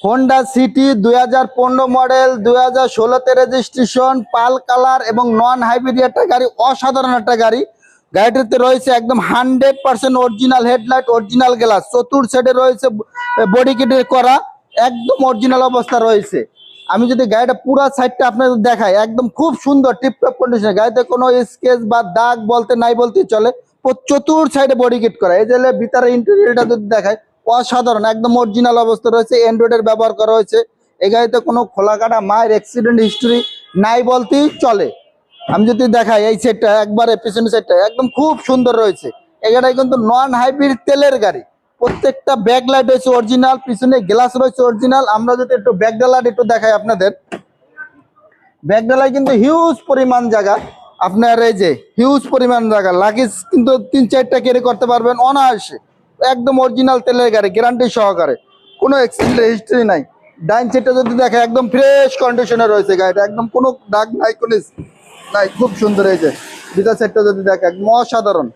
Honda city 2015 model, 2016-তে registration, পাল colour এবং non hybrid একটা গাড়ি, অসাধারণ একটা গাড়ি। গাড়িটিতে রয়েছে একদম 100% অরিজিনাল হেডলাইট, অরিজিনাল গ্লাস, চতুর সাইডে রয়েছে বডি কিটের করা, একদম অরিজিনাল অবস্থা রয়েছে। আমি যদি গাড়িটা পুরা সাইডটা আপনাদের দেখাই, একদম খুব সুন্দর টিপটপ কন্ডিশনে, গাড়িতে কোনো স্কেচ বা দাগ বলতে নাই বলতেই চলে। চতুর সাইডে বডি কিট করা। এই যে ভিতরে ইন্টেরিয়রটা যদি দেখায়, অসাধারণ একদম অরিজিনাল অবস্থা রয়েছে। অ্যান্ড্রয়েডের ব্যবহার করা হয়েছে। এই গাড়িতে কোনো খোলা কাটা মায়ের অ্যাক্সিডেন্ট হিস্ট্রি নাই বলতেই চলে। আমি যদি দেখাই এই সেটটা, একবারে পিছনের সাইডটা একদম খুব সুন্দর রয়েছে। এই গাড়িটা কিন্তু নন হাইব্রিড তেলের গাড়ি। প্রত্যেকটা ব্যাকলাইট রয়েছে অরিজিনাল, পিছনে গ্লাস রয়েছে অরিজিনাল। আমরা যদি একটু ব্যাকডালাইট একটু দেখাই আপনাদের, ব্যাকডালায় কিন্তু হিউজ পরিমাণ জায়গা, আপনার এই যে হিউজ পরিমাণ জায়গা, লাগেজ কিন্তু 3-4টা ক্যারি করতে পারবেন অনায়াসে। একদম অরিজিনাল তেলের গাড়ি, গ্যারান্টি সহকারে, কোনো অ্যাক্সিডেন্ট হিস্ট্রি নাই। ডাইন সাইডটা যদি দেখে একদম ফ্রেশ কন্ডিশনে রয়েছে গাড়িটা, একদম কোনো দাগ নাই, কোনো নাই, খুব সুন্দর। এই যে ভিতর সাইডটা যদি দেখে একদম অসাধারণ।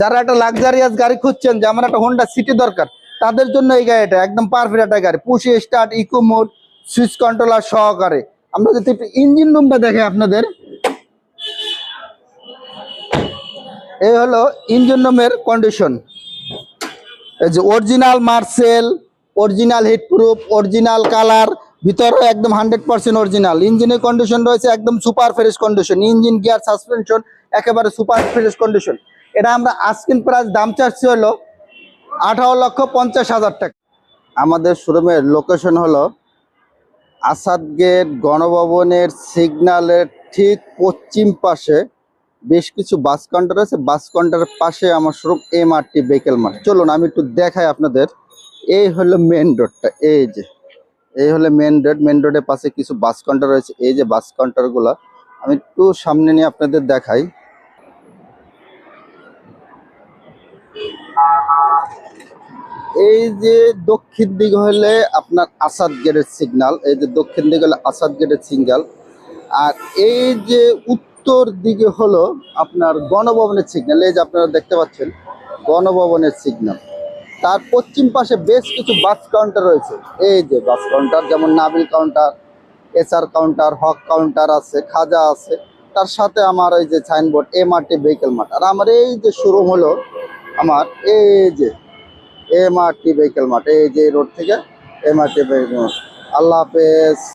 যারা একটা লাক্সারিয়াস গাড়ি খুঁজছেন, যে আমার একটা হোন্ডা সিটি দরকার, তাদের জন্য এই গাড়িটা একদম পারফেক্ট একটা গাড়ি। Push start, eco mode, switch controller সহকারে। আমরা যদি একটু ইঞ্জিন রুমটা দেখে আপনাদের, এই হলো ইঞ্জিন রুমের কন্ডিশন। এই যে original Marcel, original heat proof, original colour, ভিতরে একদম 100% অরিজিনাল। ইঞ্জিনের কন্ডিশন রয়েছে একদম super fresh condition. Engine, gear, suspension একেবারে সুপার ফ্রেশ কন্ডিশন। এটা আমরা আস্কিং প্রাইস দাম চাচ্ছি হলো 18,50,000 টাকা। আমাদের শোরুমের লোকেশন হলো আসাদ গেট গণভবনের সিগন্যালের ঠিক পশ্চিম পাশে বেশ কিছু বাস কাউন্টার আছে। বাস কাউন্টারের পাশে আমার শোরুম MRT ভেহিকেল মার্ট। চলুন আমি একটু দেখাই আপনাদের। এই হলো মেন রোডটা, এই যে এই হলো মেন রোড। মেন রোডের পাশে কিছু বাস কাউন্টার রয়েছে। এই যে বাস কাউন্টারগুলো আমি একটু সামনে নিয়ে আপনাদের দেখাই। এই যে দক্ষিণ দিকে হলে আপনার আসাদ গেটের সিগন্যাল, এই যে দক্ষিণ দিকে হলে আসাদ গেটের সিগন্যাল। আর এই যে উত্তর দিকে হলো আপনার গণভবনের সিগন্যাল। এই যে আপনারা দেখতে পাচ্ছেন গণভবনের সিগন্যাল। তার পশ্চিম পাশে বেশ কিছু বাস কাউন্টার রয়েছে। এই যে বাস কাউন্টার, যেমন নাবিল কাউন্টার, SR কাউন্টার, হক কাউন্টার আছে, খাজা আছে। তার সাথে আমার এই যে সাইনবোর্ড MRT ভেহিকেল মার্ট। আর আমার এই যে শোরুম হলো আমার এই যে MRT ভেহিকেল মার্ট। এই যে রোড থেকে MRT ভেহিকেল মার্ট। আল্লাহ হাফেজ।